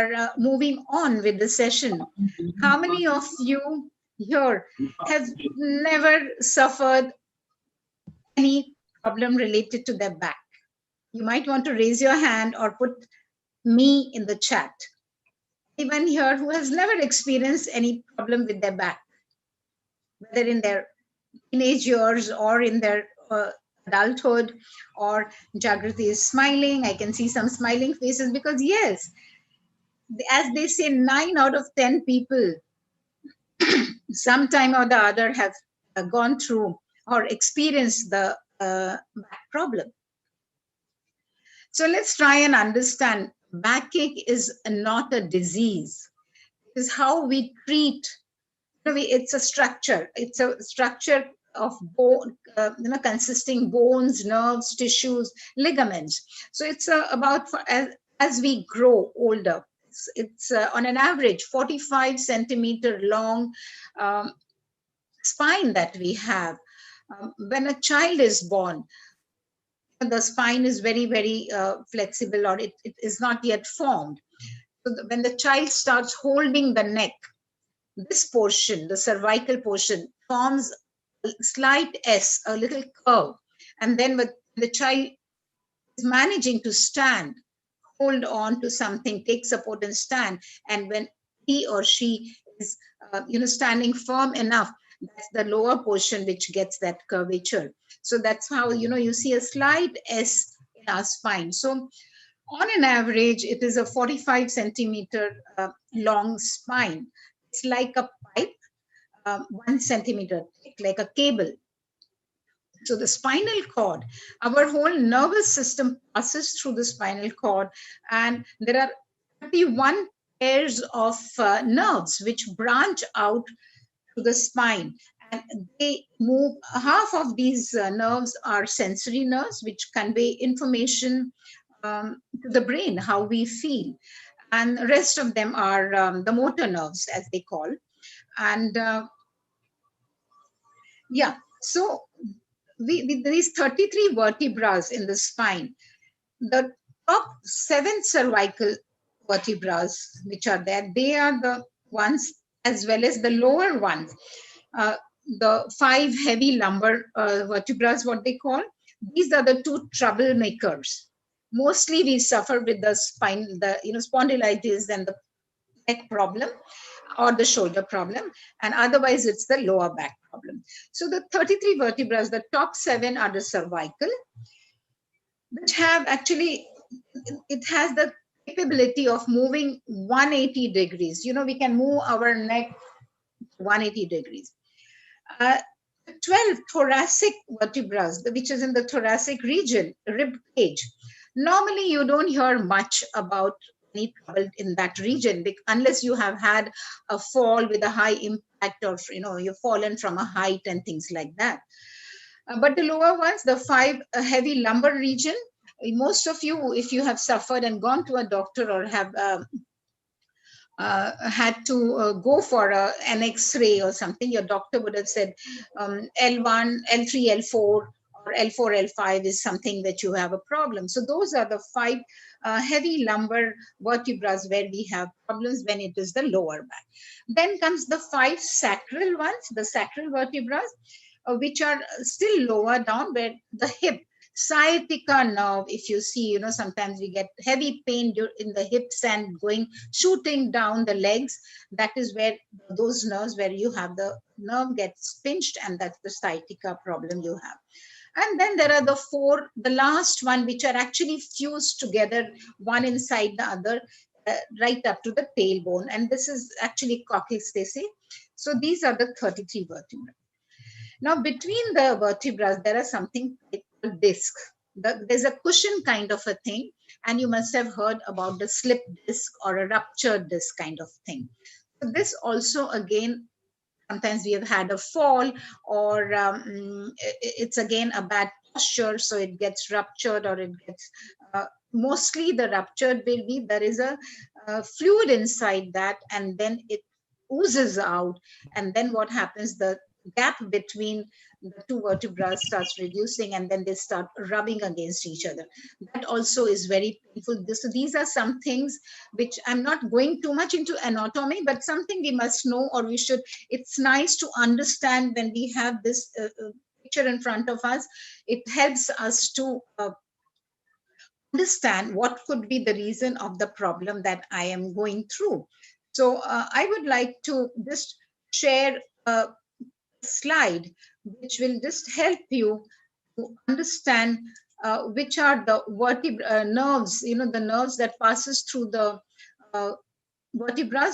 are moving on with the session. How many of you here have never suffered any problem related to their back? You might want to raise your hand or put me in the chat. Anyone here who has never experienced any problem with their back, whether in their teenage years or in their adulthood? Or Jagrati is smiling. I can see some smiling faces because yes, as they say, 9 out of 10 people sometime or the other have gone through or experienced the back problem. So let's try and understand. Backache is not a disease. It is how we treat. It's a structure. It's a structure of bone, consisting bones, nerves, tissues, ligaments. So it's about as we grow older. It's on an average 45 centimeter long spine that we have. When a child is born, the spine is very, very flexible, or it is not yet formed. So when the child starts holding the neck, this portion, the cervical portion, forms a slight S, a little curve. And then when the child is managing to stand, hold on to something, take support and stand. And when he or she is, standing firm enough, that's the lower portion which gets that curvature. So that's how, you see a slight S in our spine. So on an average, it is a 45 centimeter long spine. It's like a pipe, 1 centimeter thick, like a cable. So the spinal cord, our whole nervous system passes through the spinal cord, and there are 31 pairs of nerves which branch out to the spine, and they move. Half of these nerves are sensory nerves which convey information to the brain, how we feel, and the rest of them are the motor nerves, as they call. And so with these 33 vertebrae in the spine, the top 7 cervical vertebrae which are there, they are the ones, as well as the lower ones. The 5 heavy lumbar vertebrae, what they call, these are the 2 troublemakers. Mostly we suffer with the spine, the spondylitis and the neck problem or the shoulder problem, and otherwise it's the lower back problem. So the 33 vertebrae, the top 7 are the cervical, which have actually, it has the capability of moving 180 degrees. We can move our neck 180 degrees. 12 thoracic vertebrae, which is in the thoracic region, rib cage. Normally, you don't hear much about any trouble in that region unless you have had a fall with a high impact, or you've fallen from a height and things like that. But the lower ones, the 5 heavy lumbar region, most of you, if you have suffered and gone to a doctor or have had to go for an X-ray or something, your doctor would have said L1, L3, L4, or L4, L5 is something that you have a problem. So those are the 5 heavy lumbar vertebrae where we have problems when it is the lower back. Then comes the 5 sacral ones, the sacral vertebrae, which are still lower down, where the hip, sciatica nerve, if you see, sometimes we get heavy pain in the hips and shooting down the legs. That is where those nerves, where you have the nerve gets pinched, and that's the sciatica problem you have. And then there are the 4, the last one, which are actually fused together, one inside the other, right up to the tailbone. And this is actually coccyx, they say. So these are the 33 vertebrae. Now, between the vertebrae, there are something called disc. There's a cushion kind of a thing, and you must have heard about the slip disc or a ruptured disc kind of thing. So this also, again, sometimes we have had a fall, or it's again a bad posture, so it gets ruptured, or it gets, mostly the ruptured will be, there is a fluid inside that, and then it oozes out, and then what happens, the gap between the two vertebrae starts reducing, and then they start rubbing against each other. That also is very painful. So these are some things which I'm not going too much into anatomy, but something we must know, or we should. It's nice to understand when we have this picture in front of us. It helps us to understand what could be the reason of the problem that I am going through. So I would like to just share a slide which will just help you to understand which are the nerves, the nerves that passes through the vertebrae,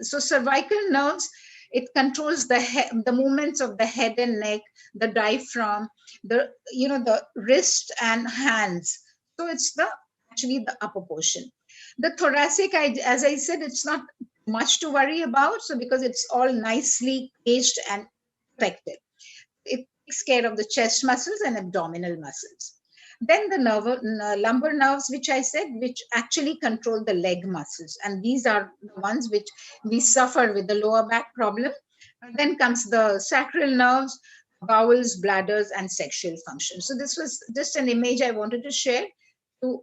so cervical nerves, it controls the movements of the head and neck, the diaphragm, the wrist and hands. So it's actually the upper portion. The thoracic, as I said, it's not much to worry about. So because it's all nicely caged and protected, it takes care of the chest muscles and abdominal muscles. Then the lumbar nerves, which I said, which actually control the leg muscles. And these are the ones which we suffer with the lower back problem. And then comes the sacral nerves, bowels, bladders, and sexual function. So this was just an image I wanted to share to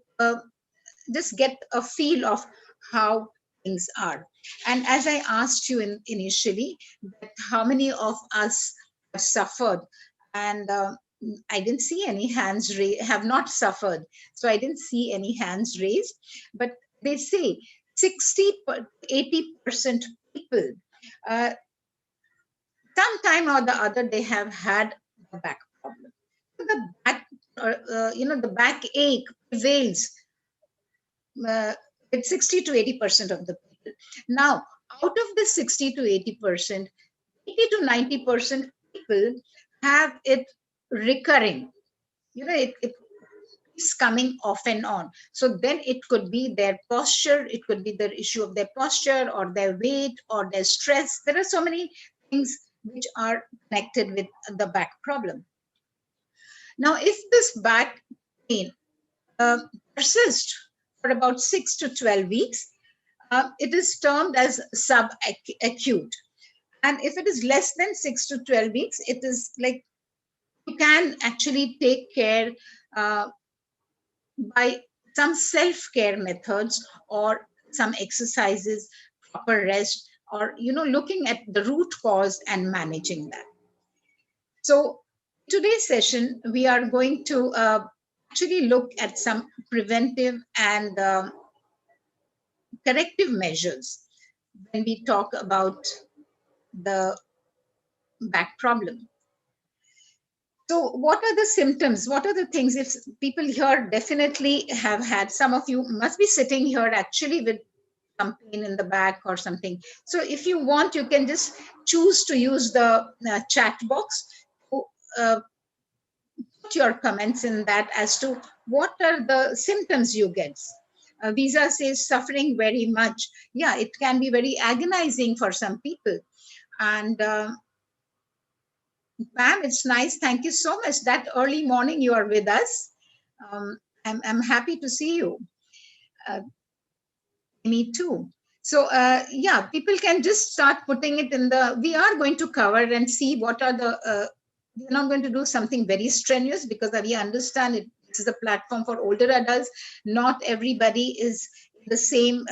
just get a feel of how things are. And as I asked you initially, that how many of us have suffered, and I didn't see any hands raised, have not suffered. So I didn't see any hands raised. But they say 80% people, sometime or the other, they have had a back problem. The back, the backache prevails with 60 to 80% of the people. Now, out of the 60 to 80%, 80 to 90% people have it recurring. It is coming off and on. So then it could be their posture, it could be the issue of their posture or their weight or their stress. There are so many things which are connected with the back problem. Now, if this back pain persists for about 6 to 12 weeks, it is termed as subacute. And if it is less than 6 to 12 weeks, it is like you can actually take care by some self-care methods or some exercises, proper rest, or looking at the root cause and managing that. So today's session, we are going to actually look at some preventive and corrective measures when we talk about the back problem. So what are the symptoms? What are the things? If people here definitely have had, some of you must be sitting here actually with some pain in the back or something. So if you want, you can just choose to use the chat box to put your comments in that as to what are the symptoms you get. Visa says suffering very much. Yeah, it can be very agonizing for some people. And Pam, it's nice. Thank you so much. That early morning you are with us. I'm happy to see you. Me too. So yeah, people can just start putting it in we are going to cover and see what are we're not going to do something very strenuous because we understand this is a platform for older adults. Not everybody is the same,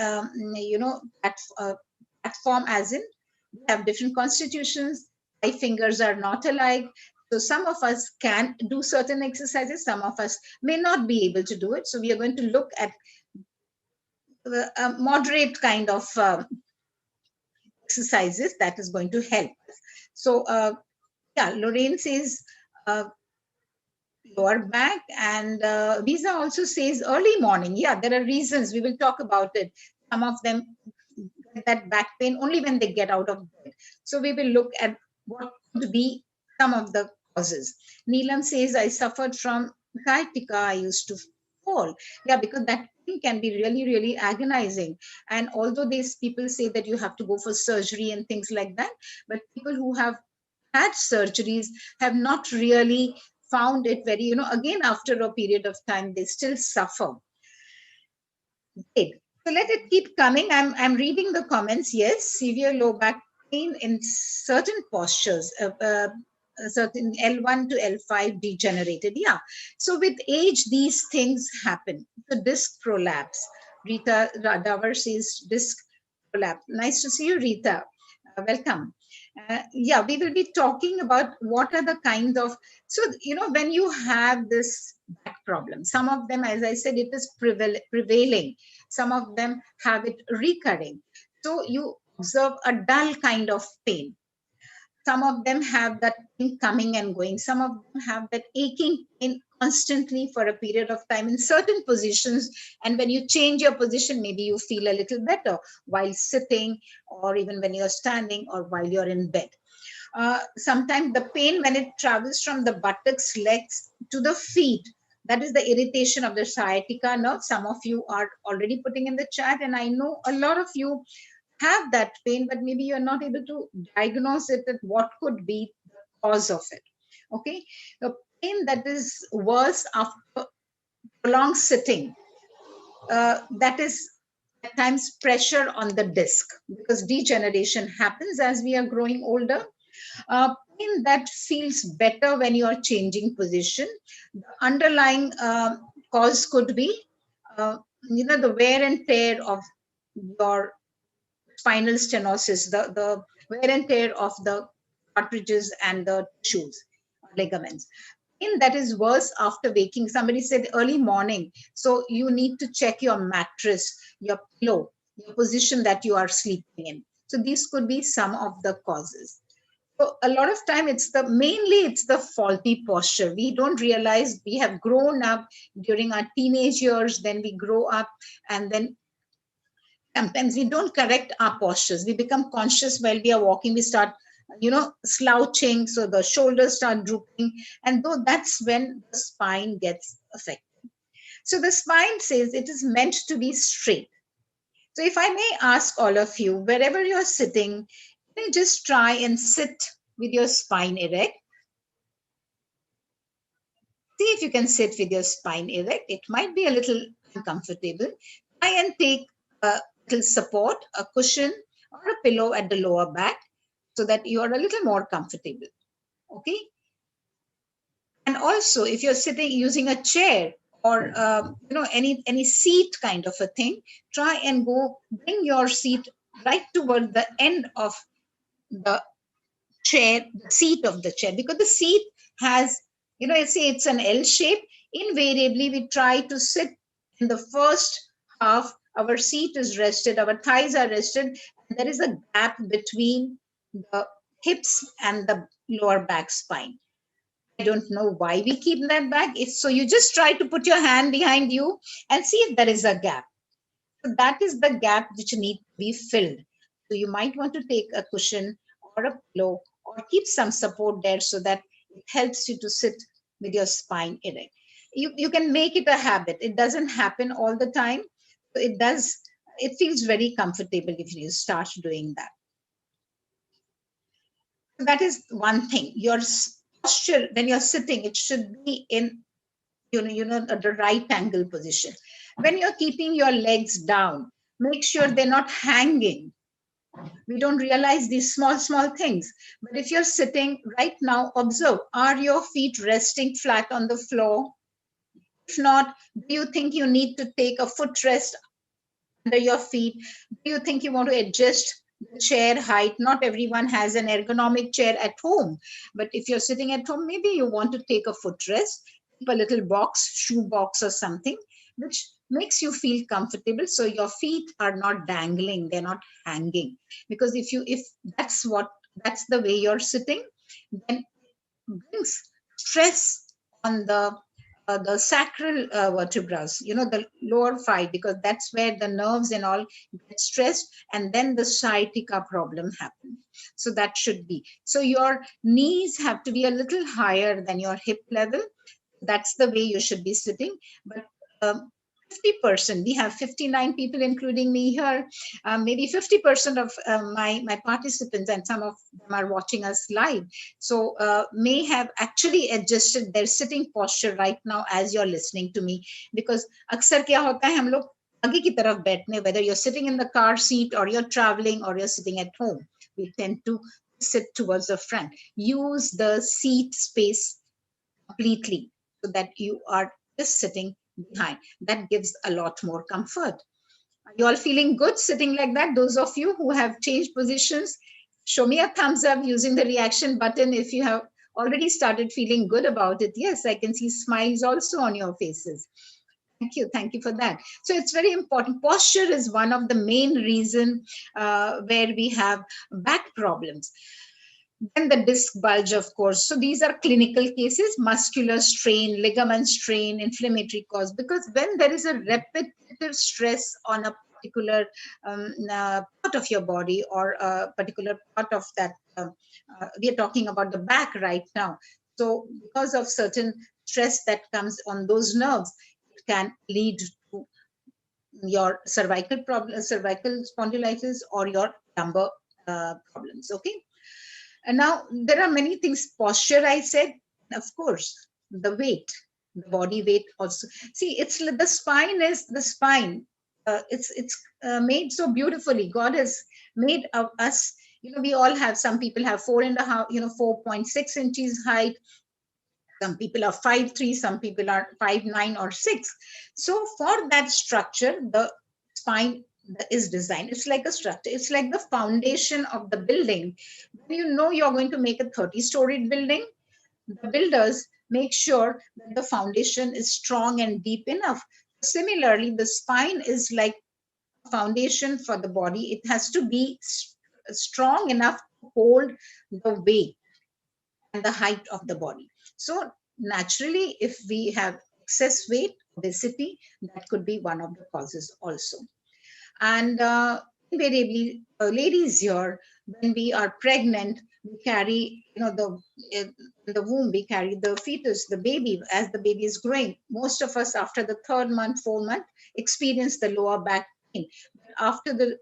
platform as in we have different constitutions. 5 fingers are not alike. So some of us can do certain exercises, some of us may not be able to do it. So we are going to look at a moderate kind of exercises that is going to help. So yeah, Lorraine says lower back, and Visa also says early morning. Yeah, there are reasons. We will talk about it. Some of them get that back pain only when they get out of bed. So we will look at what could be some of the causes. Neelam says, I suffered from sciatica. I used to fall. Yeah, because that thing can be really, really agonizing. And although these people say that you have to go for surgery and things like that, but people who have had surgeries have not really found it very, again, after a period of time, they still suffer. Great. So let it keep coming. I'm reading the comments. Yes, severe low back pain in certain postures, certain L1 to L5 degenerated. Yeah. So with age, these things happen. The disc prolapse. Rita Davar says disc prolapse. Nice to see you, Rita. Welcome. Yeah, we will be talking about what are the kind of, so, when you have this back problem, some of them, as I said, it is prevailing. Some of them have it recurring. So you observe a dull kind of pain. Some of them have that pain coming and going. Some of them have that aching pain constantly for a period of time in certain positions. And when you change your position, maybe you feel a little better while sitting, or even when you're standing, or while you're in bed. Sometimes the pain, when it travels from the buttocks, legs to the feet, that is the irritation of the sciatica nerve. Some of you are already putting in the chat, and I know a lot of you have that pain, but maybe you're not able to diagnose it at what could be the cause of it. Okay, the pain that is worse after prolonged sitting, that is at times pressure on the disc, because degeneration happens as we are growing older. Pain that feels better when you are changing position. The underlying cause could be, the wear and tear of your spinal stenosis, the wear and tear of the cartridges and the tissues, ligaments. Pain that is worse after waking. Somebody said early morning. So you need to check your mattress, your pillow, your position that you are sleeping in. So these could be some of the causes. So a lot of time mainly it's the faulty posture. We don't realize we have grown up during our teenage years, then we grow up, and then sometimes we don't correct our postures. We become conscious while we are walking. We start, slouching. So the shoulders start drooping. And though that's when the spine gets affected. So the spine says it is meant to be straight. So if I may ask all of you, wherever you're sitting, can you just try and sit with your spine erect? See if you can sit with your spine erect. It might be a little uncomfortable. Try and take a little support, a cushion, or a pillow at the lower back, so that you are a little more comfortable. Okay. And also, if you're sitting using a chair, or any seat kind of a thing, try and bring your seat right toward the end of the chair, the seat of the chair, because the seat has, say it's an L shape. Invariably, we try to sit in the first half. Our seat is rested, our thighs are rested, and there is a gap between the hips and the lower back spine. I don't know why we keep that back. So you just try to put your hand behind you and see if there is a gap. So that is the gap which needs to be filled. So you might want to take a cushion or a pillow, or keep some support there, so that it helps you to sit with your spine erect. You can make it a habit. It doesn't happen all the time. So it feels very comfortable if you start doing that. So that is one thing. Your posture when you're sitting, it should be in the right angle position. When you're keeping your legs down, make sure they're not hanging. We don't realize these small things. But if you're sitting right now, observe, are your feet resting flat on the floor? If not, do you think you need to take a footrest under your feet? Do you think you want to adjust the chair height? Not everyone has an ergonomic chair at home, but if you're sitting at home, maybe you want to take a footrest, keep a little box, shoe box or something, which makes you feel comfortable, so your feet are not dangling, they're not hanging. Because if that's the way you're sitting, then it brings stress on the sacral vertebrae, the lower five, because that's where the nerves and all get stressed, and then the sciatica problem happens. So that should be. So your knees have to be a little higher than your hip level. That's the way you should be sitting. But 50%, we have 59 people, including me here. Maybe 50% of my participants, and some of them are watching us live, so may have actually adjusted their sitting posture right now as you're listening to me. Because अक्सर क्या होता है, हम लोग आगे की तरफ बैठने, whether you're sitting in the car seat, or you're traveling, or you're sitting at home. we tend to sit towards the front. Use the seat space completely so that you are just sitting behind. That gives a lot more comfort. Are you all feeling good sitting like that? Those of you who have changed positions, show me a thumbs up using the reaction button if you have already started feeling good about it. Yes, I can see smiles also on your faces. Thank you. Thank you for that. So it's very important. Posture is one of the main reason where we have back problems. Then the disc bulge, of course. So these are clinical cases, muscular strain, ligament strain, inflammatory cause, because when there is a repetitive stress on a particular part of your body or a particular part of that, we are talking about the back right now. So because of certain stress that comes on those nerves, it can lead to your cervical problem, cervical spondylitis, or your lumbar problems. Okay. And now there are many things. Posture, I said, of course, the weight, the body weight also. See, it's the spine is the spine. It's made so beautifully. God has made of us. We all have. Some people have 4.5, 4.6 inches height. Some people are 5'3", some people are 5'9" or 6. So for that structure, the spine is designed. It's like a structure. It's like the foundation of the building. When you know you're going to make a 30-storied building, the builders make sure that the foundation is strong and deep enough. Similarly, the spine is like a foundation for the body. It has to be strong enough to hold the weight and the height of the body. So naturally, if we have excess weight, obesity, that could be one of the causes also. And invariably, ladies here, when we are pregnant, we carry, in the womb, we carry the fetus, the baby, as the baby is growing. Most of us, after the 3rd month, 4th month, experience the lower back pain. After the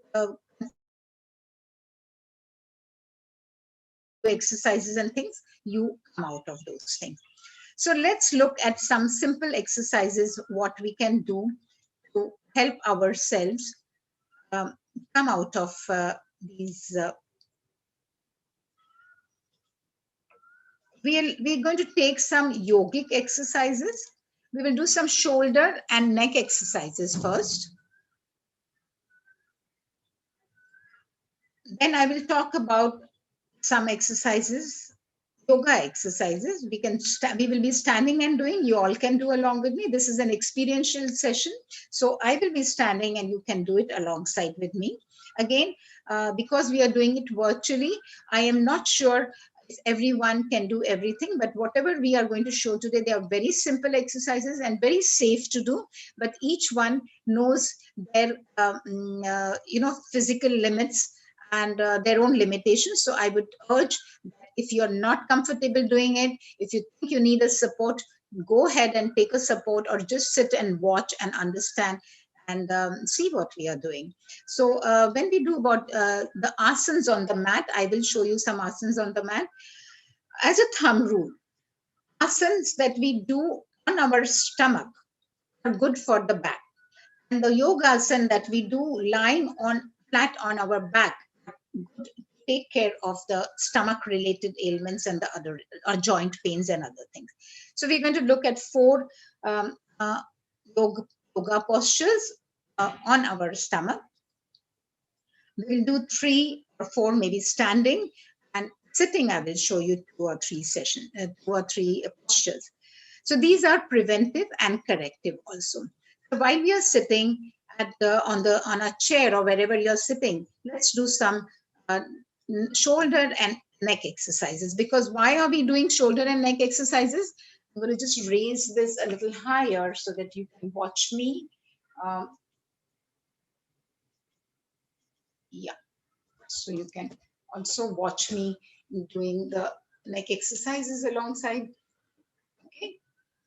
exercises and things, you come out of those things. So let's look at some simple exercises, what we can do to help ourselves come out of these. We're going to take some yogic exercises. We will do some shoulder and neck exercises first. Then I will talk about some exercises, yoga exercises. We will be standing and doing. You all can do along with me. This is an experiential session. So I will be standing and you can do it alongside with me. Again, because we are doing it virtually, I am not sure if everyone can do everything, but whatever we are going to show today, they are very simple exercises and very safe to do, but each one knows their, physical limits and their own limitations. So I would urge, if you're not comfortable doing it, if you think you need a support, go ahead and take a support, or just sit and watch and understand and see what we are doing. So when we do about the asanas on the mat, I will show you some asanas on the mat. As a thumb rule, asanas that we do on our stomach are good for the back. And the yoga asana that we do lying on flat on our back, good to take care of the stomach related ailments and the other joint pains and other things. So we're going to look at 4 yoga postures on our stomach. We'll do 3 or 4 maybe standing, and sitting I will show you 2 or 3 sessions, 2 or 3 postures. So these are preventive and corrective also. So while we are sitting on a chair or wherever you're sitting, let's do some shoulder and neck exercises. Because why are we doing shoulder and neck exercises? I'm going to just raise this a little higher so that you can watch me. Yeah, so you can also watch me doing the neck exercises alongside. Okay,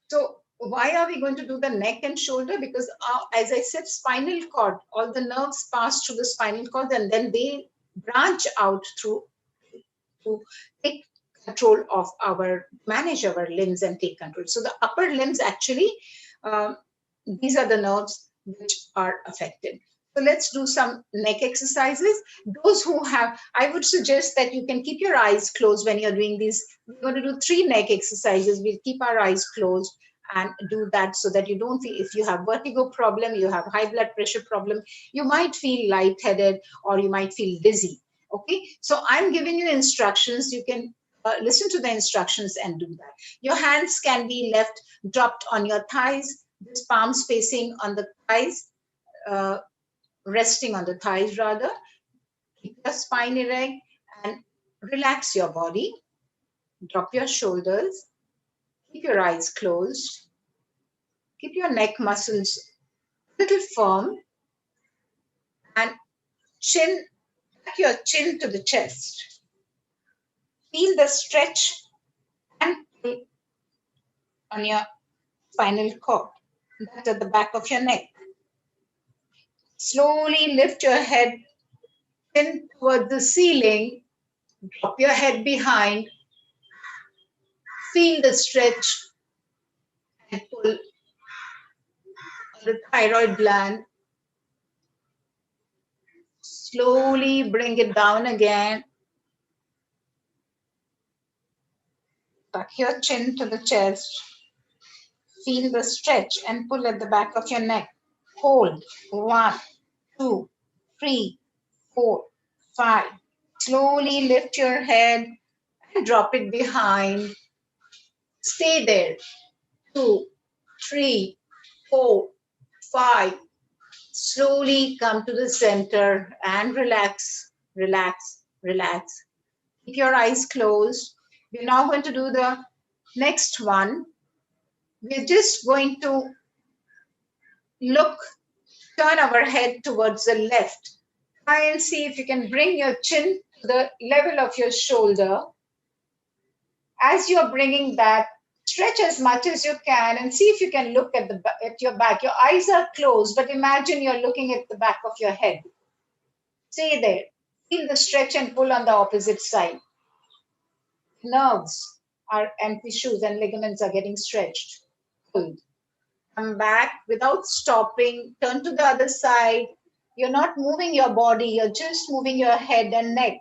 so why are we going to do the neck and shoulder? Because as I said, spinal cord, all the nerves pass through the spinal cord and then they branch out to take control of manage our limbs and take control. So the upper limbs actually, these are the nerves which are affected. So let's do some neck exercises. Those who have, I would suggest that you can keep your eyes closed when you're doing these. We're going to do 3 neck exercises. We'll keep our eyes closed and do that so that you don't feel, if you have vertigo problem, you have high blood pressure problem, you might feel lightheaded or you might feel dizzy. Okay, so I'm giving you instructions. You can listen to the instructions and do that. Your hands can be left dropped on your thighs, this palms facing on the thighs, resting on the thighs rather. Keep your spine erect and relax your body. Drop your shoulders. Keep your eyes closed. Keep your neck muscles a little firm and chin, back your chin to the chest. Feel the stretch and pull on your spinal cord. That's at the back of your neck. Slowly lift your head in toward the ceiling. Drop your head behind. Feel the stretch and pull on the thyroid gland. Slowly bring it down again. Tuck your chin to the chest. Feel the stretch and pull at the back of your neck. Hold. 1, 2, 3, 4, 5. Slowly lift your head and drop it behind. Stay there. 2, 3, 4, 5. Slowly come to the center and relax, relax, relax. Keep your eyes closed. We're now going to do the next one. We're just going to turn our head towards the left. Try and see if you can bring your chin to the level of your shoulder. As you're bringing that, stretch as much as you can and see if you can look at your back. Your eyes are closed, but imagine you're looking at the back of your head. Stay there. Feel the stretch and pull on the opposite side. Nerves and tissues and ligaments are getting stretched. Pulled. Come back without stopping. Turn to the other side. You're not moving your body. You're just moving your head and neck.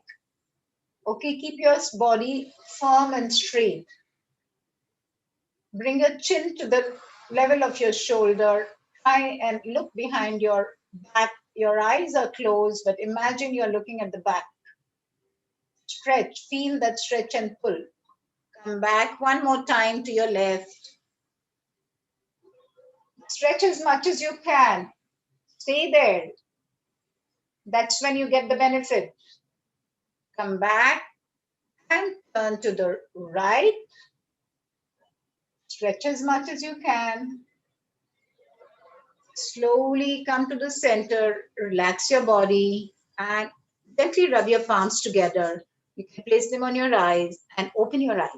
Okay, keep your body firm and straight. Bring your chin to the level of your shoulder. Try and look behind your back. Your eyes are closed, but imagine you're looking at the back. Stretch, feel that stretch and pull. Come back one more time to your left. Stretch as much as you can. Stay there. That's when you get the benefit. Come back and turn to the right. Stretch as much as you can. Slowly come to the center, relax your body, and gently rub your palms together. You can place them on your eyes and open your eyes.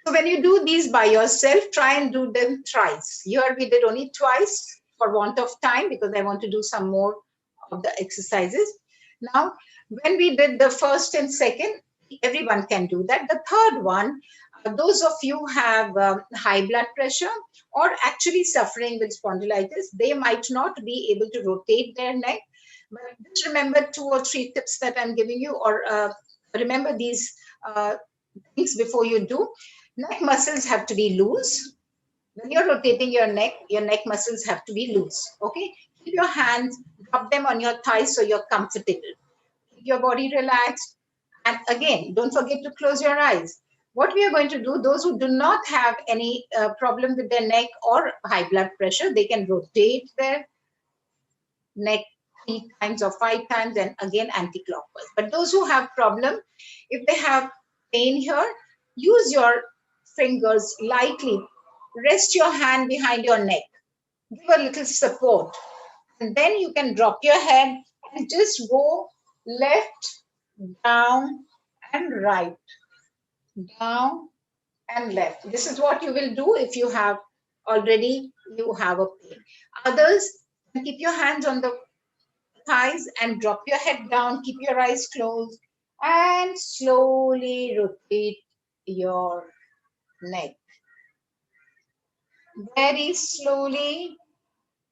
So when you do these by yourself, try and do them thrice. Here we did only twice for want of time because I want to do some more of the exercises. Now, when we did the first and second, everyone can do that. The third one, those of you who have high blood pressure or actually suffering with spondylitis, they might not be able to rotate their neck. But just remember 2 or 3 tips that I'm giving you, or remember these things before you do. Neck muscles have to be loose. When you're rotating your neck muscles have to be loose. Okay? Keep your hands, drop them on your thighs so you're comfortable. Keep your body relaxed. And again, don't forget to close your eyes. What we are going to do, those who do not have any problem with their neck or high blood pressure, they can rotate their neck 3 times or 5 times and again anti-clockwise. But those who have problem, if they have pain here, use your fingers lightly. Rest your hand behind your neck. Give a little support. And then you can drop your head and just go left, down, and right. Down and left. This is what you will do if you have a pain. Others, keep your hands on the thighs and drop your head down. Keep your eyes closed and slowly rotate your neck. Very slowly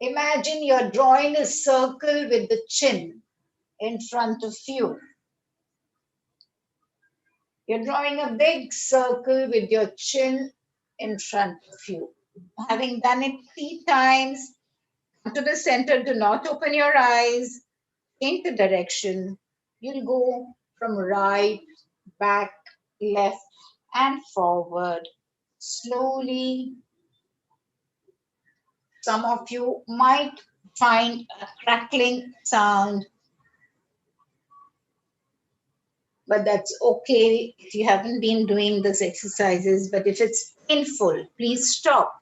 Imagine you're drawing a circle with the chin in front of you. You're drawing a big circle with your chin in front of you. Having done it 3 times, come to the center, do not open your eyes, change the direction. You'll go from right, back, left, and forward. Slowly, some of you might find a crackling sound, but that's okay if you haven't been doing these exercises. But if it's painful, please stop.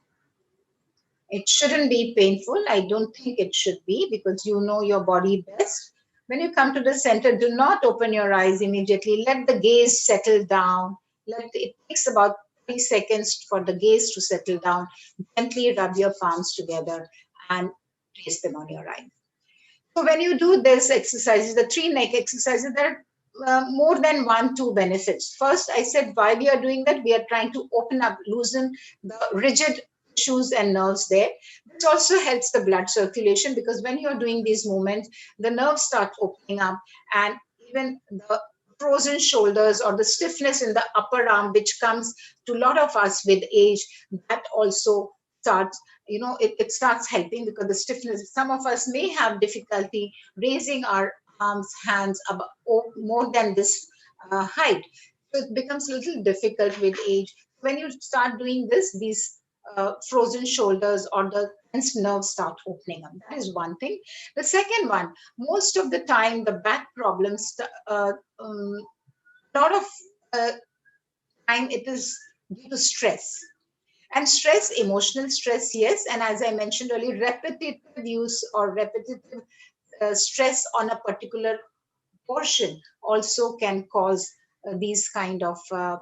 It shouldn't be painful. I don't think it should be because you know your body best. When you come to the center, do not open your eyes immediately. Let the gaze settle down. It takes about 3 seconds for the gaze to settle down. Gently rub your palms together and place them on your eyes. So when you do this exercises, the 3 neck exercises, there are more than 1, 2 benefits. First, I said why we are doing that. We are trying to open up, loosen the rigid tissues and nerves there. This also helps the blood circulation because when you're doing these movements, the nerves start opening up, and even the frozen shoulders or the stiffness in the upper arm, which comes to a lot of us with age, that also starts, it starts helping because the stiffness, some of us may have difficulty raising our arms, hands above, more than this height. So it becomes a little difficult with age. When you start doing this, these frozen shoulders or the tense nerves start opening up. That is one thing. The second one, most of the time, the back problems, a lot of uh, time it is due to stress. And stress, emotional stress, yes. And as I mentioned earlier, repetitive use or repetitive stress on a particular portion also can cause these kind of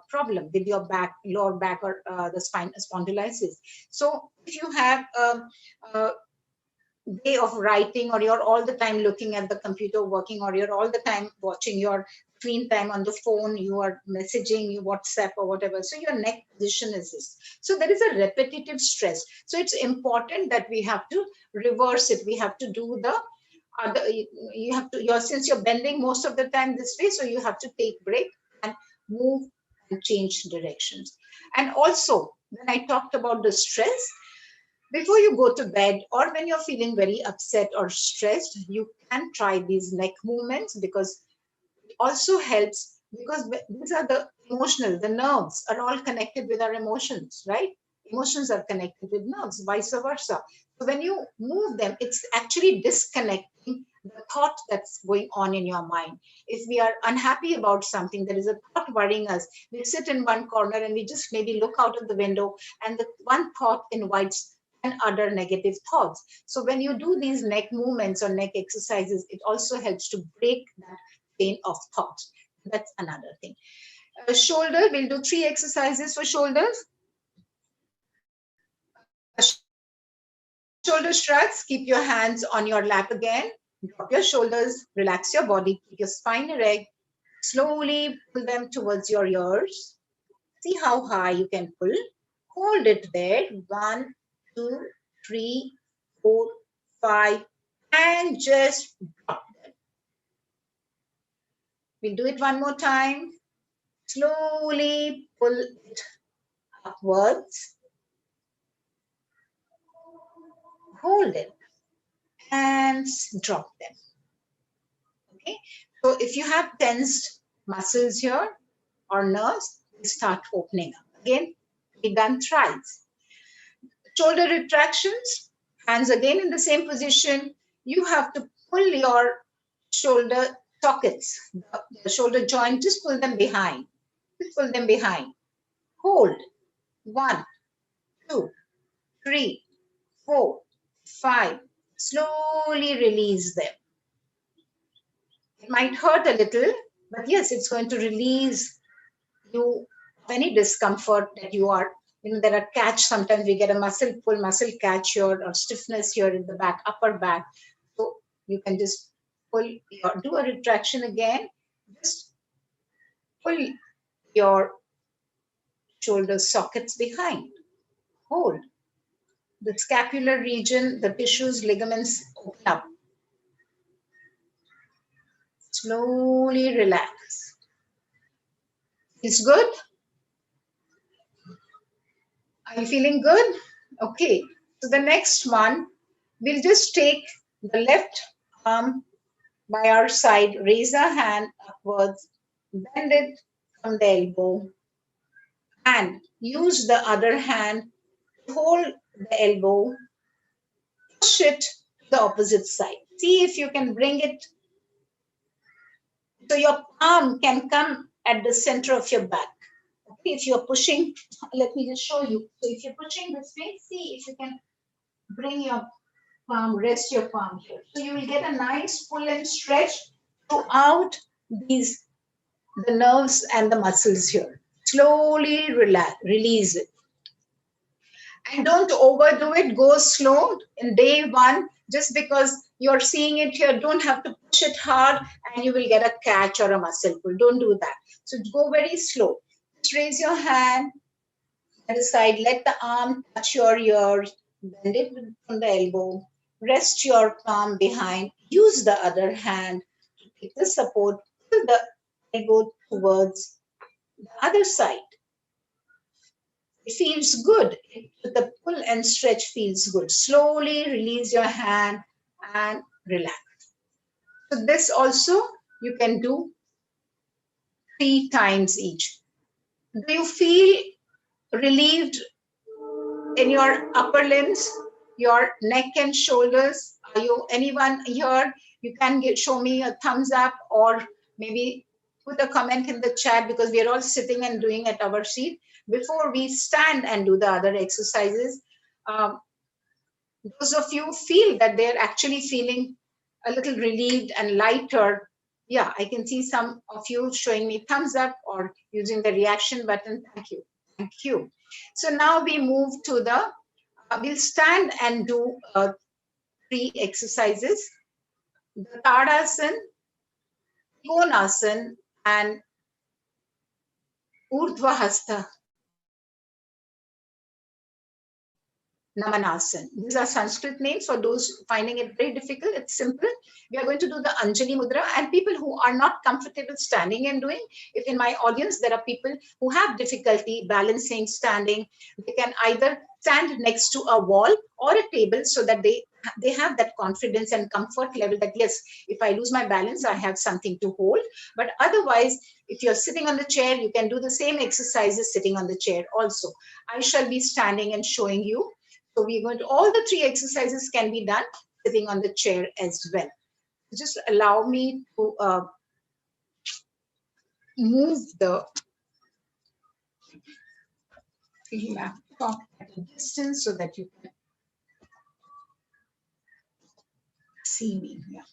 problem with your back, lower back, or the spine spondylitis. So if you have a way of writing, or you're all the time looking at the computer working, or you're all the time watching your screen time on the phone, you are messaging, you WhatsApp or whatever, so your neck position is this. So there is a repetitive stress. So it's important that we have to reverse it. We have to do the other, you have to, since you're bending most of the time this way, so you have to take break and move and change directions. And also, when I talked about the stress, before you go to bed or when you're feeling very upset or stressed, you can try these neck movements because it also helps, because these are the emotional, the nerves are all connected with our emotions, right? Emotions are connected with nerves, vice versa. So when you move them, it's actually disconnecting the thought that's going on in your mind. If we are unhappy about something, there is a thought worrying us, we sit in one corner and we just maybe look out of the window, and the one thought invites and other negative thoughts. So when you do these neck movements or neck exercises, it also helps to break that chain of thought. That's another thing. Shoulder, we'll do 3 exercises for shoulders. Shoulder shrugs, keep your hands on your lap again. Drop your shoulders, relax your body, keep your spine erect. Slowly pull them towards your ears. See how high you can pull. Hold it there. 1, 2, 3, 4, 5, and just drop them. We'll do it one more time. Slowly pull it upwards. Hold it and drop them. Okay. So if you have tensed muscles here or nerves, they start opening up. Again, we done thrice. Shoulder retractions, hands again in the same position. You have to pull your shoulder sockets, the shoulder joint, just pull them behind. Just pull them behind. Hold. 1, 2, 3, 4, 5. Slowly release them. It might hurt a little, but yes, it's going to release you of any discomfort that you are. There are catch. Sometimes we get a muscle pull, muscle catch here, or stiffness here in the back, upper back. So you can just pull your, do a retraction again. Just pull your shoulder sockets behind. Hold. the scapular region, the tissues, ligaments open up. Slowly relax. Feels good? Are you feeling good? Okay. So the next one, we'll just take the left arm by our side, raise our hand upwards, bend it from the elbow, and use the other hand to hold the elbow, push it to the opposite side. See if you can bring it so your palm can come at the center of your back. Okay, if you're pushing, let me just show you. So if you're pushing this way, see if you can bring your palm, rest your palm here. So you will get a nice pull and stretch throughout these, the nerves and the muscles here. Slowly relax, release it. And don't overdo it, go slow in day one. Just because you're seeing it here, don't have to push it hard and you will get a catch or a muscle pull. Don't do that. So go very slow. Just raise your hand at the side, let the arm touch your ears, bend it from the elbow, rest your palm behind, use the other hand to take the support, pull the elbow towards the other side. It feels good. The pull and stretch feels good. Slowly release your hand and relax. So this also you can do 3 times each. Do you feel relieved in your upper limbs, your neck and shoulders? Are you anyone here? You can show me a thumbs up or maybe put a comment in the chat because we are all sitting and doing at our seat before we stand and do the other exercises. Um, those of you feel that they're actually feeling a little relieved and lighter. Yeah, I can see some of you showing me thumbs up or using the reaction button. Thank you. Thank you. So now we move to the, we'll stand and do 3 exercises. The Tadasana, Konasana, and Urdhva Hasta Namanasana. These are Sanskrit names for those finding it very difficult. It's simple. We are going to do the Anjali Mudra, and people who are not comfortable standing and doing, if in my audience there are people who have difficulty balancing, standing, they can either stand next to a wall or a table so that they have that confidence and comfort level that yes, if I lose my balance, I have something to hold. But otherwise, if you're sitting on the chair, you can do the same exercises sitting on the chair also. I shall be standing and showing you. So we're going to, all the 3 exercises can be done sitting on the chair as well. Just allow me to move the laptop at a distance so that you can see me here.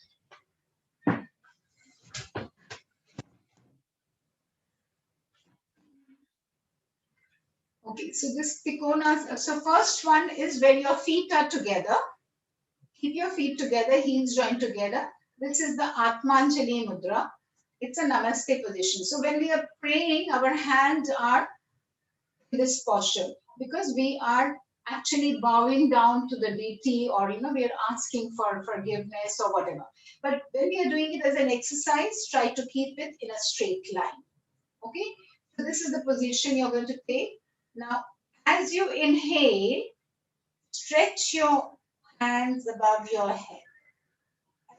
Okay, so this Tikona, so first one is where your feet are together. Keep your feet together, heels joined together. This is the Atmanjali Mudra. It's a Namaste position. So when we are praying, our hands are in this posture because we are actually bowing down to the deity, or we are asking for forgiveness or whatever. But when we are doing it as an exercise, try to keep it in a straight line. Okay, so this is the position you're going to take. Now, as you inhale, stretch your hands above your head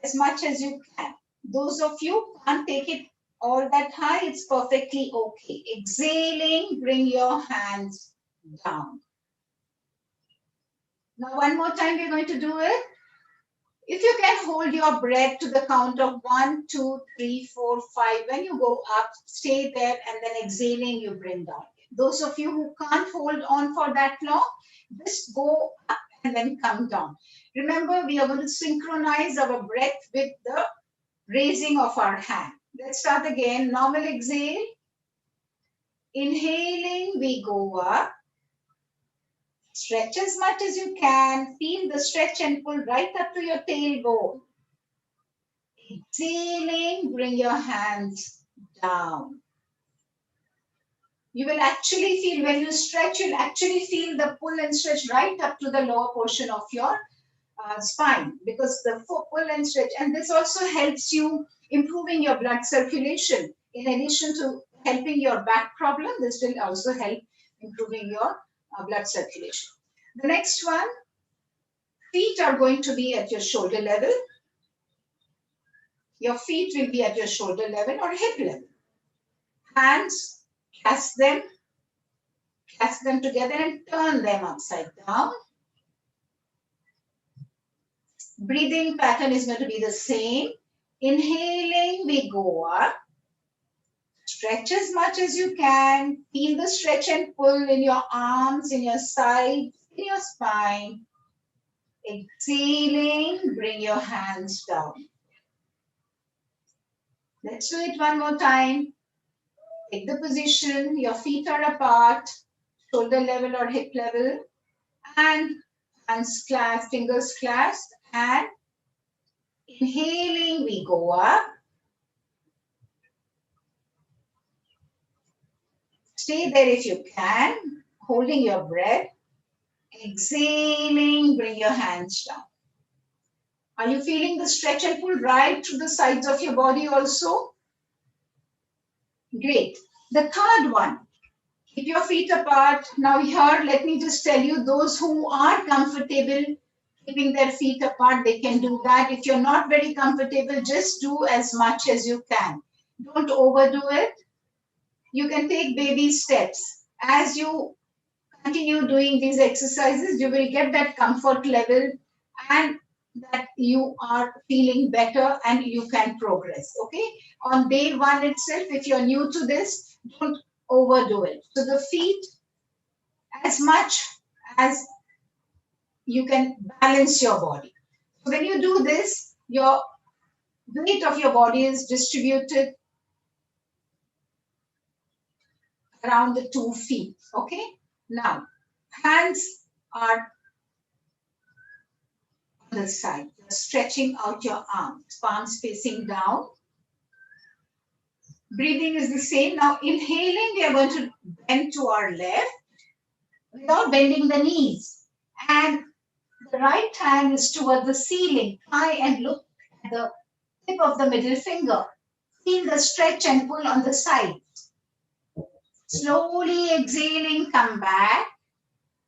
as much as you can. Those of you who can't take it all that high, it's perfectly okay. Exhaling, bring your hands down. Now, one more time, we're going to do it. If you can hold your breath to the count of 1, 2, 3, 4, 5. When you go up, stay there, and then exhaling, you bring down. Those of you who can't hold on for that long, just go up and then come down. Remember, we are going to synchronize our breath with the raising of our hand. Let's start again. Normal exhale. Inhaling, we go up. Stretch as much as you can. Feel the stretch and pull right up to your tailbone. Exhaling, bring your hands down. You will actually feel, when you stretch, you'll actually feel the pull and stretch right up to the lower portion of your spine, because the pull and stretch, and this also helps you improving your blood circulation. In addition to helping your back problem, this will also help improving your blood circulation. The next one, feet are going to be at your shoulder level. Your feet will be at your shoulder level or hip level. Hands, clasp them together and turn them upside down. Breathing pattern is going to be the same. Inhaling, we go up. Stretch as much as you can. Feel the stretch and pull in your arms, in your sides, in your spine. Exhaling, bring your hands down. Let's do it one more time. Take the position, your feet are apart, shoulder level or hip level, and hands clasped, fingers clasped, and inhaling, we go up. Stay there if you can, holding your breath. Exhaling, bring your hands down. Are you feeling the stretch and pull right through the sides of your body also? Great. The third one, keep your feet apart. Now here, let me just tell you, those who are comfortable keeping their feet apart, they can do that. If you're not very comfortable, just do as much as you can. Don't overdo it. You can take baby steps. As you continue doing these exercises, you will get that comfort level and that you are feeling better and you can progress. Okay. On day one itself, if you're new to this, don't overdo it. So the feet, as much as you can balance your body. So when you do this, your weight of your body is distributed around the 2 feet. Okay. Now, hands are on the side. You're stretching out your arms, palms facing down. Breathing is the same. Now, inhaling, we are going to bend to our left without bending the knees. And the right hand is toward the ceiling. Try and look at the tip of the middle finger. Feel the stretch and pull on the sides. Slowly exhaling, come back.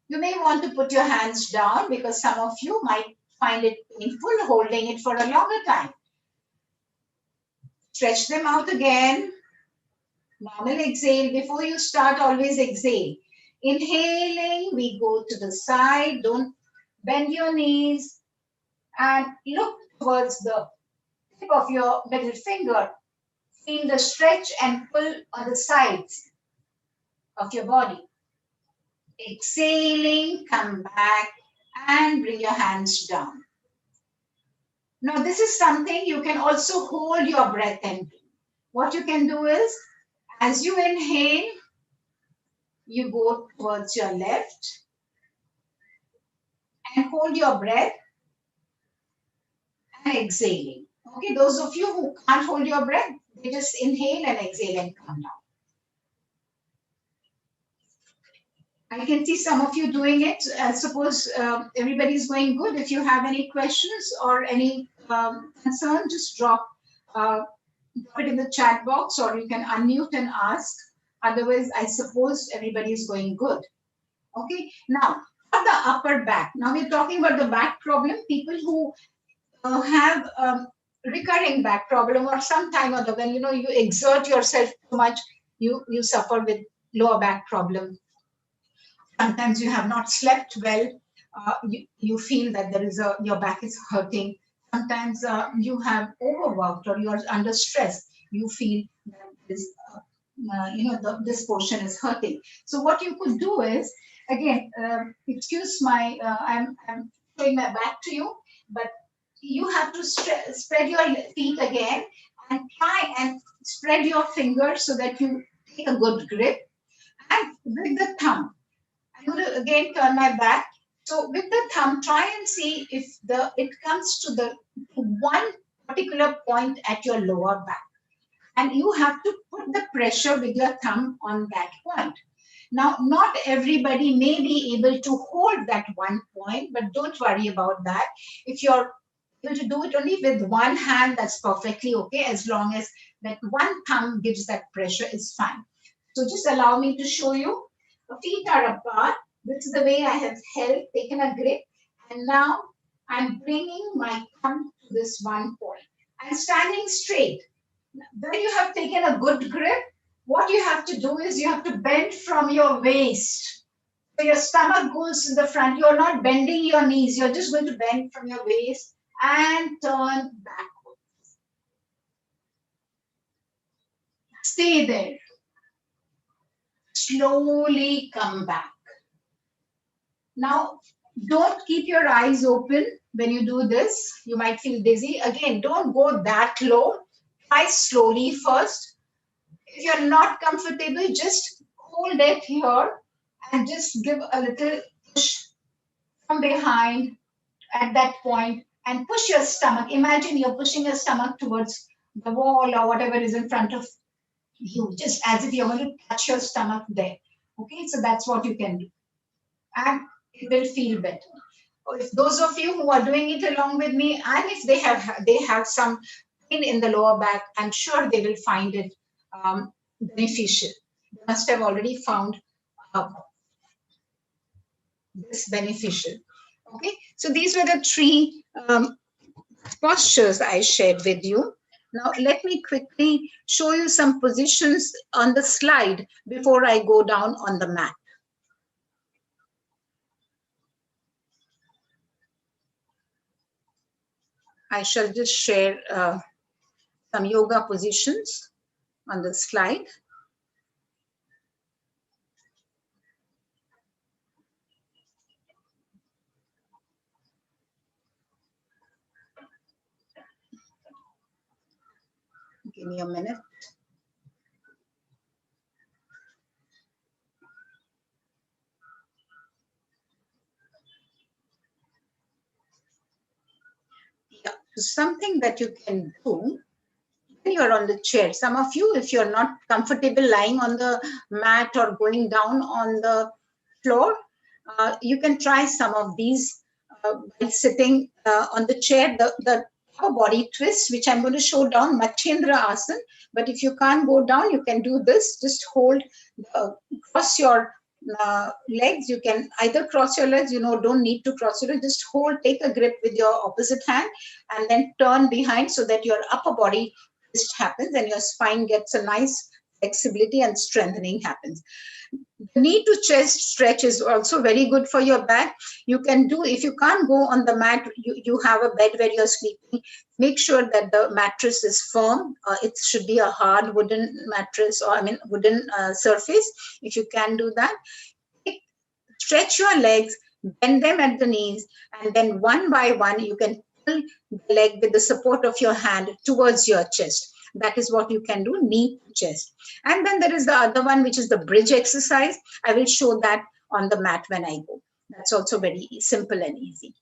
You may want to put your hands down because some of you might find it painful holding it for a longer time. Stretch them out again. Normal exhale. Before you start, always exhale. Inhaling, we go to the side. Don't bend your knees and look towards the tip of your middle finger. Feel the stretch and pull on the sides of your body. Exhaling, come back and bring your hands down. Now, this is something you can also hold your breath and do. What you can do is, as you inhale, you go towards your left and hold your breath and exhaling. Okay, those of you who can't hold your breath, they just inhale and exhale and come down. I can see some of you doing it. Suppose everybody is going good. If you have any questions or any concern, just drop it in the chat box, or you can unmute and ask. Otherwise, I suppose everybody is going good. Okay. Now, for the upper back. Now we're talking about the back problem. People who have recurring back problem, or some time or other, when you exert yourself too much, you suffer with lower back problem. Sometimes you have not slept well. You feel that your back is hurting. Sometimes you have overworked or you are under stress. You feel that this portion is hurting. So what you could do is, again, excuse my, I'm showing my back to you, but you have to spread your feet again and try and spread your fingers so that you take a good grip. And with the thumb, I'm going to again turn my back. So with the thumb, try and see if it comes to one particular point at your lower back. and you have to put the pressure with your thumb on that point. Now, not everybody may be able to hold that one point, but don't worry about that. If you're able to do it only with one hand, that's perfectly okay, as long as that one thumb gives that pressure, is fine. So just allow me to show you. The feet are apart. This is the way I have held, taken a grip, and now I'm bringing my thumb to this one point. I'm standing straight. When you have taken a good grip, what you have to do is you have to bend from your waist. So your stomach goes in the front. You're not bending your knees. You're just going to bend from your waist and turn backward. Stay there. Slowly come back. Now, don't keep your eyes open when you do this. You might feel dizzy. Again, don't go that low. Try slowly first. If you're not comfortable, just hold it here and just give a little push from behind at that point and push your stomach. Imagine you're pushing your stomach towards the wall or whatever is in front of you, just as if you're going to touch your stomach there. Okay, so that's what you can do. And it will feel better. If those of you who are doing it along with me, and if they have some pain in the lower back, I'm sure they will find it beneficial. They must have already found this beneficial. Okay, so these were the three postures I shared with you. Now let me quickly show you some positions on the slide before I go down on the mat. I shall just share some yoga positions on the slide. Give me a minute. Yeah, something that you can do when you're on the chair. Some of you, if you're not comfortable lying on the mat or going down on the floor, you can try some of these by sitting on the chair. The upper body twist, which I'm going to show down, Machendra Asana. But if you can't go down, you can do this. Just hold, cross your legs. You can either cross your legs, don't need to cross your legs. Just hold, take a grip with your opposite hand and then turn behind so that your upper body twist happens and your spine gets a nice flexibility and strengthening happens. The knee to chest stretch is also very good for your back. You can do, if you can't go on the mat, you have a bed where you're sleeping, make sure that the mattress is firm. It should be a hard wooden mattress, or wooden surface. If you can do that, stretch your legs, bend them at the knees, and then one by one you can pull the leg with the support of your hand towards your chest. That is what you can do, knee to chest. And then there is the other one, which is the bridge exercise. I will show that on the mat when I go. That's also very simple and easy.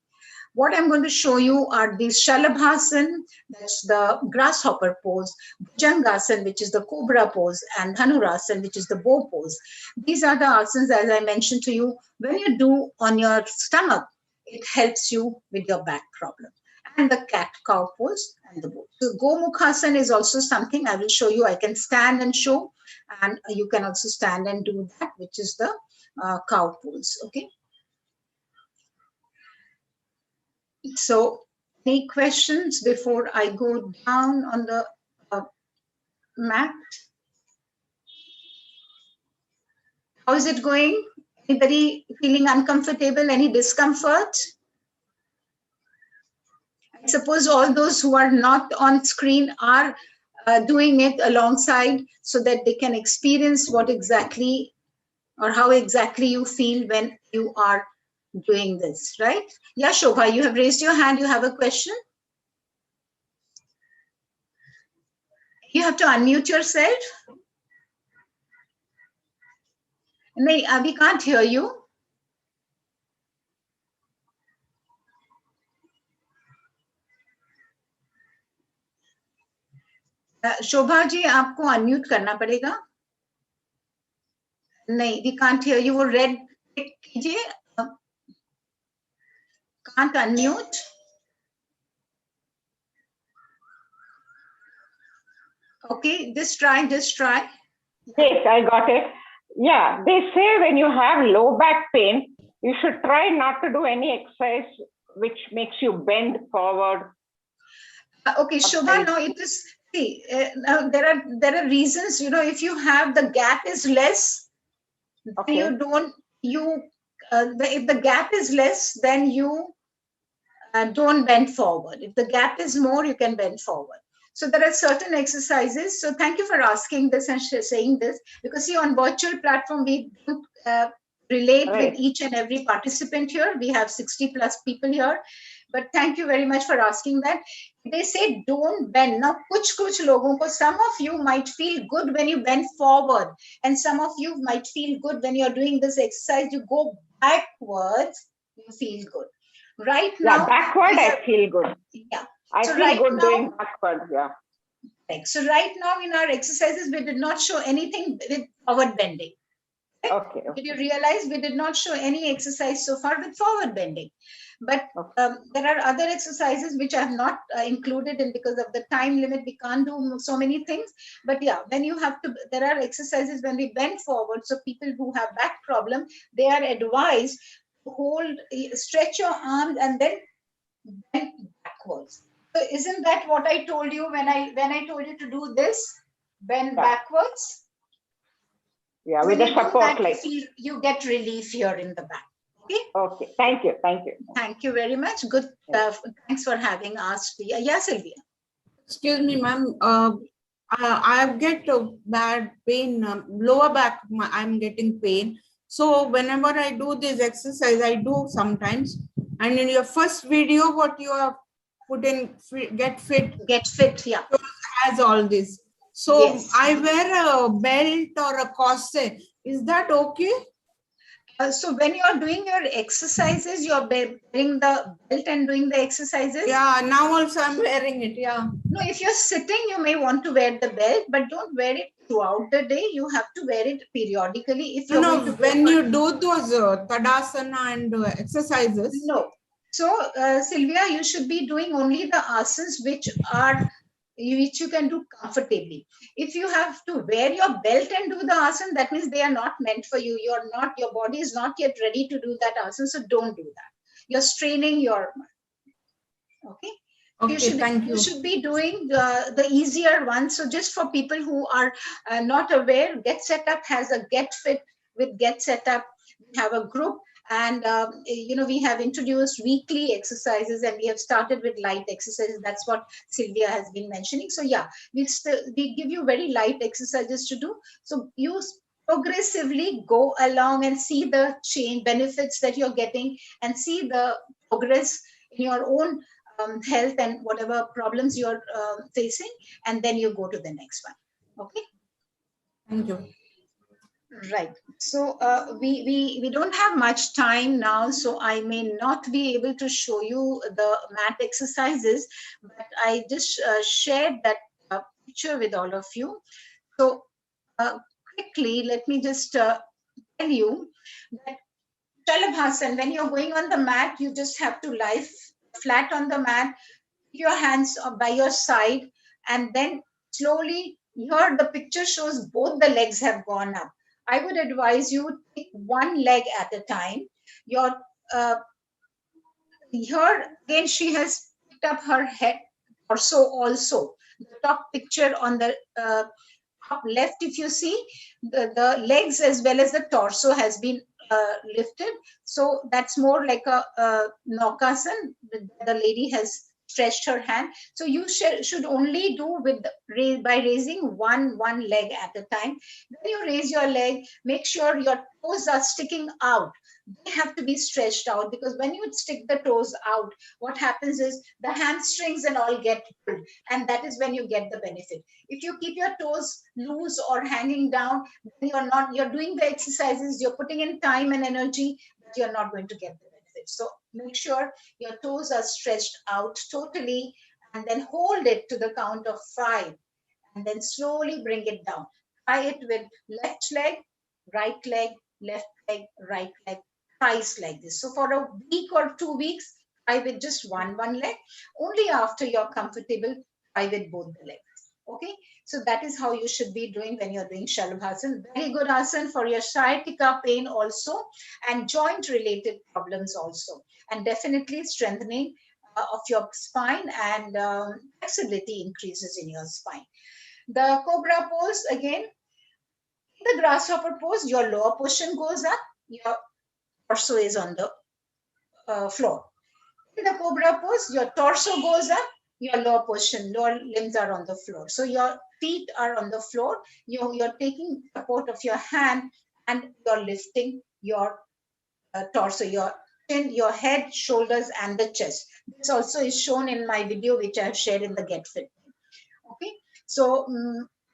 What I'm going to show you are these Shalabhasana, that's the grasshopper pose, Bhujangasana, which is the cobra pose, and Dhanurasana, which is the bow pose. These are the asanas, as I mentioned to you, when you do on your stomach, it helps you with your back problem. And the cat-cow pose and the bow. So Gomukhasana is also something I will show you. I can stand and show, and you can also stand and do that, which is the cow pose, okay? So, any questions before I go down on the mat? How is it going? Anybody feeling uncomfortable? Any discomfort? I suppose all those who are not on screen are doing it alongside so that they can experience what exactly or how exactly you feel when you are doing this, right? Yeah, Shobha, you have raised your hand. You have a question? You have to unmute yourself. No, we can't hear you. Shobha ji आपको unmute करना पड़ेगा. नहीं, we can't hear you. वो red कीजिए. Can't unmute. Okay, just try. Yes, I got it. Yeah, they say when you have low back pain, you should try not to do any exercise which makes you bend forward. Okay, Shobha, no, it is, see, now there are reasons, if you have the gap is less, Okay. you don't, if the gap is less, then you don't bend forward. If the gap is more, you can bend forward. So there are certain exercises. So thank you for asking this and saying this, because see, on virtual platform, we don't relate with each and every participant here. We have 60 plus people here. But thank you very much for asking that. They say don't bend. Now, kuch logon ko, some of you might feel good when you bend forward, and some of you might feel good when you're doing this exercise. You go backwards, you feel good. Right now, yeah, backward I feel good. Yeah, I so feel right good now, doing backward. Yeah. Right. So right now in our exercises, we did not show anything with forward bending. Right? Okay. Did you realize we did not show any exercise so far with forward bending? But there are other exercises which I have not included in, because of the time limit. We can't do so many things. But yeah, when you have to, there are exercises when we bend forward. So people who have back problem, they are advised to hold, stretch your arms and then bend backwards. So isn't that what I told you when I told you to do this, bend backwards? Yeah, So with the support, that, you get relief here in the back. Okay. Okay. Thank you. Thank you very much. Good. Thanks for having asked. Yeah, Sylvia. Excuse me, ma'am. I get a bad pain, lower back. I'm getting pain. So whenever I do this exercise, I do sometimes. And in your first video, what you have put in, get fit, yeah, has all this. So yes. I wear a belt or a corset. Is that okay? So when you're doing your exercises, you're wearing the belt and doing the exercises? Yeah, now also I'm wearing it, yeah. No, if you're sitting, you may want to wear the belt, but don't wear it throughout the day. You have to wear it periodically. If you're going to when you do those Tadasana and exercises. No. So, Sylvia, you should be doing only the asanas which you can do comfortably. If you have to wear your belt and do the asana, that means they are not meant for you. Your body is not yet ready to do that asana, so don't do that. You're straining your mind. Okay. Okay, you should be doing the easier one. So just for people who are not aware, Get Set Up has a Get Fit with Get Set Up. We have a group, and we have introduced weekly exercises, and we have started with light exercises. That's what Sylvia has been mentioning. So yeah, we give you very light exercises to do. So you progressively go along and see the change benefits that you're getting, and see the progress in your own health and whatever problems you're facing, and then you go to the next one. Okay. Thank you. Right. So we don't have much time now, so I may not be able to show you the mat exercises, but I just shared that picture with all of you. So quickly, let me just tell you that Shalabhasan, when you're going on the mat, you just have to lie flat on the mat, your hands by your side, and then slowly, here the picture shows both the legs have gone up. I would advise you take one leg at a time. Your here again, she has picked up her head torso also. The top picture on the top left, if you see, the legs as well as the torso has been lifted. So that's more like a Naukasan. The lady has stretched her hand. So you should only do by raising one leg at a time. When you raise your leg, make sure your toes are sticking out. They have to be stretched out, because when you stick the toes out, what happens is the hamstrings and all get pulled, and that is when you get the benefit. If you keep your toes loose or hanging down, then you're doing the exercises, you're putting in time and energy, but you're not going to get the benefit. So make sure your toes are stretched out totally, and then hold it to the count of 5. and then slowly bring it down. Try it with left leg, right leg, left leg, right leg, twice like this. So for a week or 2 weeks, try with just one leg. Only after you're comfortable, try with both the legs. Okay, so that is how you should be doing when you're doing Shalabhasana. Very good asana for your sciatica pain also, and joint related problems also, and definitely strengthening of your spine, and flexibility increases in your spine. The cobra pose, again, the grasshopper pose, your lower portion goes up, your torso is on the floor. In the cobra pose, your torso goes up, your lower portion, lower limbs are on the floor. So your feet are on the floor. You're taking support of your hand, and you're lifting your torso, your chin, your head, shoulders, and the chest. This also is shown in my video, which I've shared in the Get Fit. Okay, so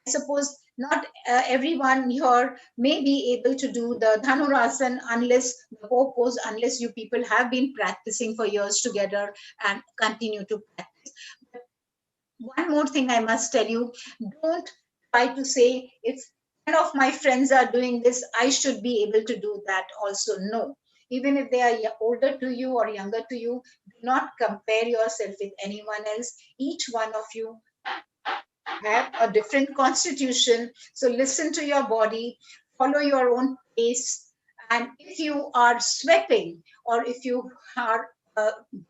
I suppose not everyone here may be able to do the Dhanurasana unless the pose, unless you people have been practicing for years together and continue to practice. But one more thing I must tell you, don't try to say, if 10 of my friends are doing this, I should be able to do that also. No. Even if they are older to you or younger to you, do not compare yourself with anyone else. Each one of you have a different constitution. So listen to your body, follow your own pace. And if you are sweating, or if you are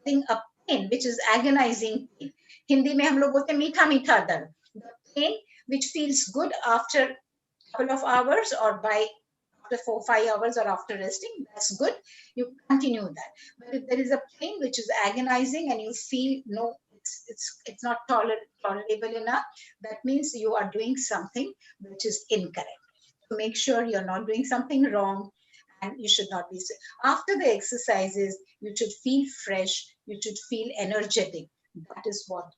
getting a pain, which is agonizing pain, Hindi mein hum log bolte hain meetha meetha dard, the pain which feels good after a couple of hours, or by after 4-5 hours, or after resting, that's good. You continue that. But if there is a pain which is agonizing and you feel no, it's not tolerable enough, that means you are doing something which is incorrect. So make sure you're not doing something wrong, and you should not be sick. After the exercises, you should feel fresh, you should feel energetic. That is what